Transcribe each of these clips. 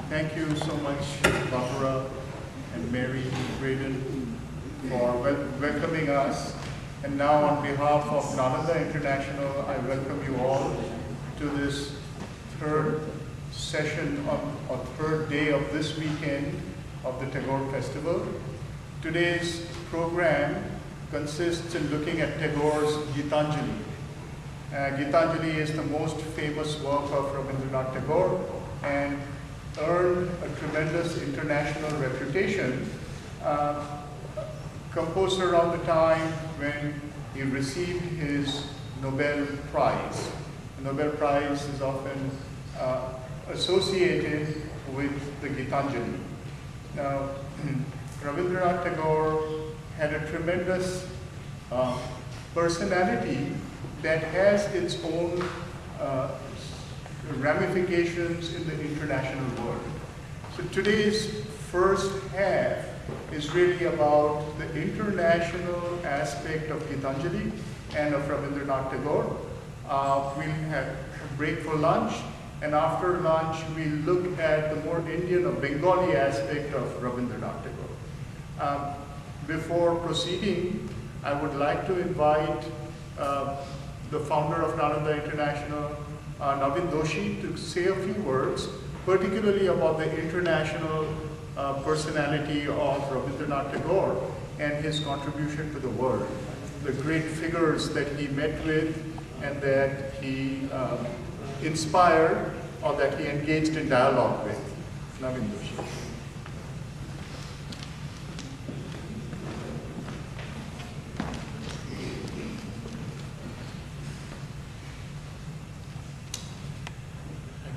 Thank you so much, Barbara and Mary Braden, for welcoming us. And now, on behalf of Nalanda International, I welcome you all to this third session or third day of this weekend of the Tagore Festival. Today's program consists in looking at Tagore's Gitanjali. Gitanjali is the most famous work of Rabindranath Tagore and earned a tremendous international reputation, composed around the time when he received his Nobel Prize. The Nobel Prize is often associated with the Gitanjali. Now, Rabindranath Tagore had a tremendous personality that has its own ramifications in the international world. So today's first half is really about the international aspect of Gitanjali and of Rabindranath Tagore. We'll have a break for lunch, and after lunch we'll look at the more Indian or Bengali aspect of Rabindranath Tagore. Before proceeding, I would like to invite the founder of Nalanda International, Navin Doshi, to say a few words, particularly about the international personality of Rabindranath Tagore and his contribution to the world, the great figures that he met with and that he inspired or that he engaged in dialogue with. Navin Doshi.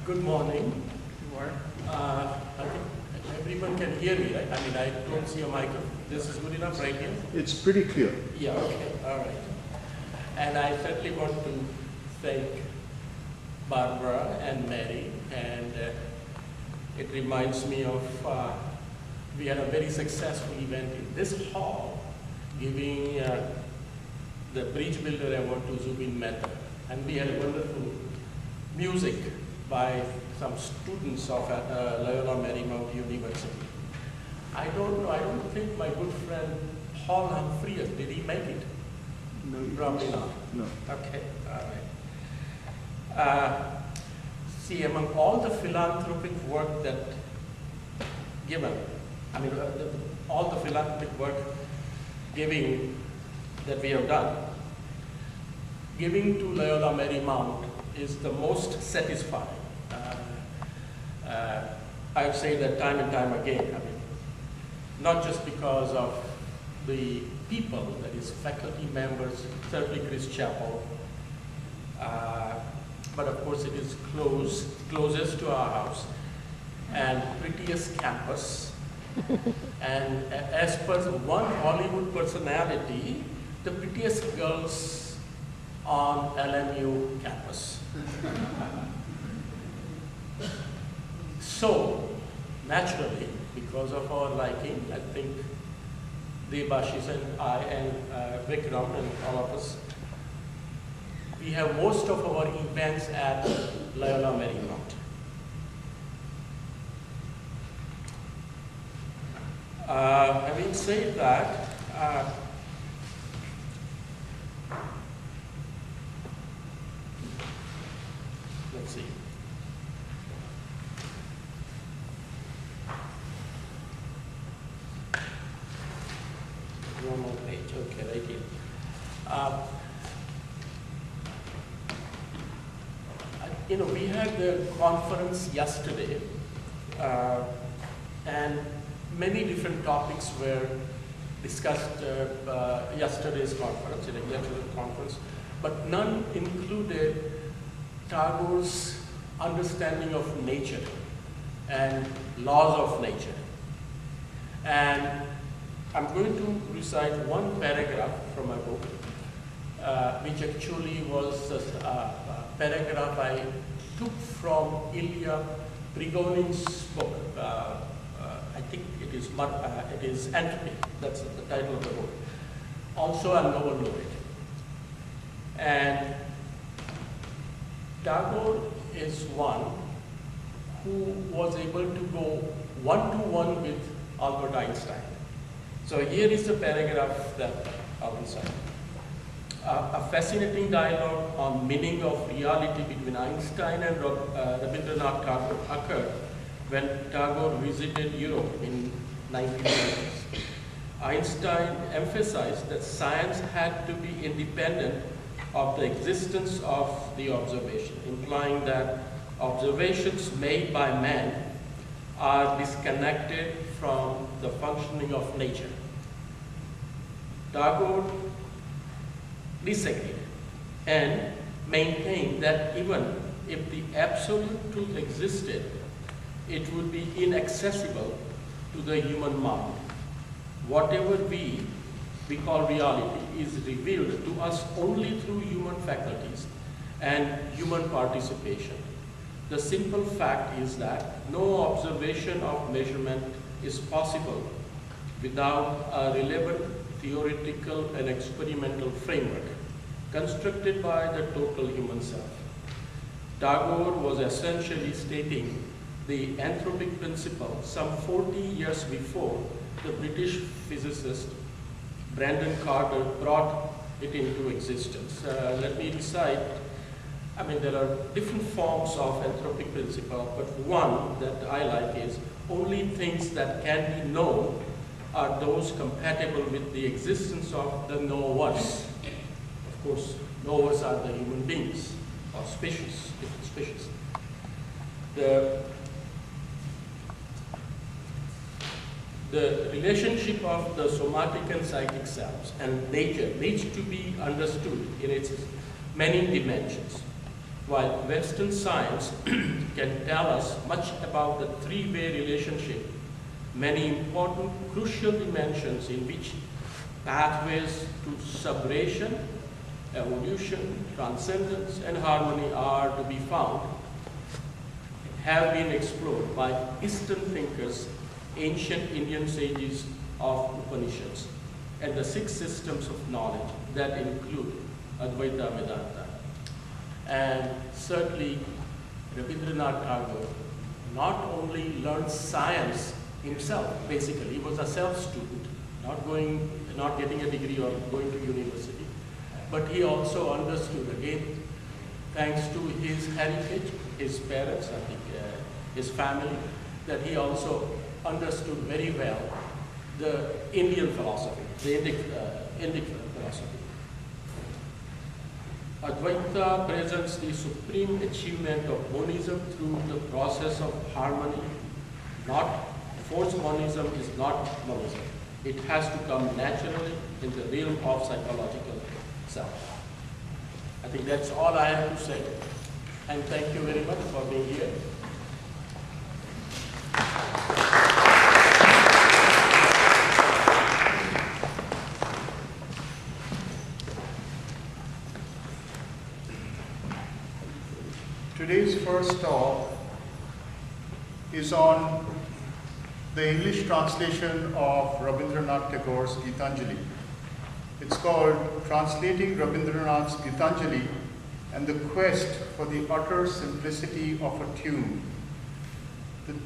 Good morning. I think everyone can hear me, right? I mean, I don't see a microphone. This is good enough right here? It's pretty clear. Yeah, okay, all right. And I certainly want to thank Barbara and Mary, and it reminds me of, we had a very successful event in this hall, giving the Bridge Builder Award to Zubin Mehta. And we had wonderful music by some students of Loyola Marymount University. I don't know, I don't think my good friend Paul Humphreys, did he make it? No. Probably not. No. Okay, all right. See, among all the philanthropic work that given, I mean, all the philanthropic work giving that we have done, giving to Loyola Marymount is the most satisfying. I've said that time and time again. I mean, not just because of the people, that is faculty members, certainly Chris Chapel, but of course it is closest to our house and prettiest campus. And as per one Hollywood personality, the prettiest girls on LMU campus. So, naturally, because of our liking, I think Debashish and I and Vikram and all of us, we have most of our events at Loyola Marymount. Having said that, let's see. One more page, okay, right here. You know, we had the conference yesterday, and many different topics were discussed yesterday's conference, in a yesterday's conference, but none included Tagore's understanding of nature and laws of nature. And I'm going to recite one paragraph from my book, which actually was a paragraph I took from Ilya Prigonin's book. I think it is Entropy. That's the title of the book. Also a Nobel laureate. And Tagore is one who was able to go one-to-one with Albert Einstein. So here is the paragraph that Albert said. A fascinating dialogue on meaning of reality between Einstein and Rabindranath Tagore occurred when Tagore visited Europe in 1990s. Einstein emphasized that science had to be independent of the existence of the observation, implying that observations made by man are disconnected from the functioning of nature. Tagore disagreed and maintained that even if the absolute truth existed, it would be inaccessible to the human mind. Whatever we call reality is revealed to us only through human faculties and human participation. The simple fact is that no observation of measurement is possible without a relevant theoretical and experimental framework constructed by the total human self. Tagore was essentially stating the anthropic principle some 40 years before the British physicist Brandon Carter brought it into existence. Let me recite. I mean, there are different forms of anthropic principle, but one that I like is only things that can be known are those compatible with the existence of the knowers. Of course, knowers are the human beings or species, different species. The relationship of the somatic and psychic selves and nature needs to be understood in its many dimensions. While Western science can tell us much about the three-way relationship, many important crucial dimensions in which pathways to subration, evolution, transcendence, and harmony are to be found have been explored by Eastern thinkers, ancient Indian sages of Upanishads, and the 6 systems of knowledge that include Advaita Vedanta. And certainly, Rabindranath Tagore not only learned science himself, basically, he was a self-student, not getting a degree or going to university, but he also understood, again, thanks to his heritage, his parents, I think, his family, that he also understood very well the Indian philosophy, the Indic philosophy. Advaita presents the supreme achievement of monism through the process of harmony. Not forced monism is not monism. It has to come naturally in the realm of psychological self. I think that's all I have to say. And thank you very much for being here. Today's first talk is on the English translation of Rabindranath Tagore's Gitanjali. It's called Translating Rabindranath's Gitanjali and the Quest for the Utter Simplicity of a Tune.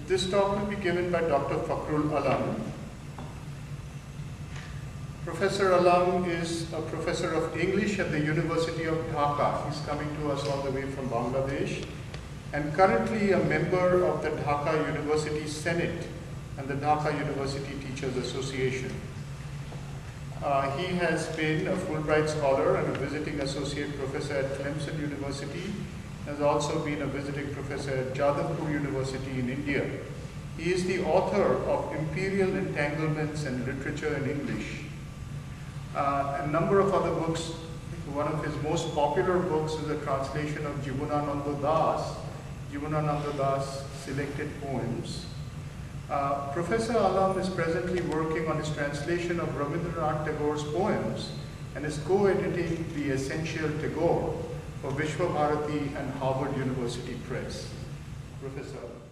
This talk will be given by Dr. Fakhrul Alam. Professor Alam is a professor of English at the University of Dhaka. He's coming to us all the way from Bangladesh, and currently a member of the Dhaka University Senate and the Dhaka University Teachers Association. He has been a Fulbright Scholar and a visiting associate professor at Clemson University, has also been a visiting professor at Jadavpur University in India. He is the author of Imperial Entanglements and Literature in English. A number of other books. One of his most popular books is a translation of Jivanananda Das' selected poems. Professor Alam is presently working on his translation of Rabindranath Tagore's poems and is co-editing The Essential Tagore for Vishwa Bharati and Harvard University Press. Professor Alam.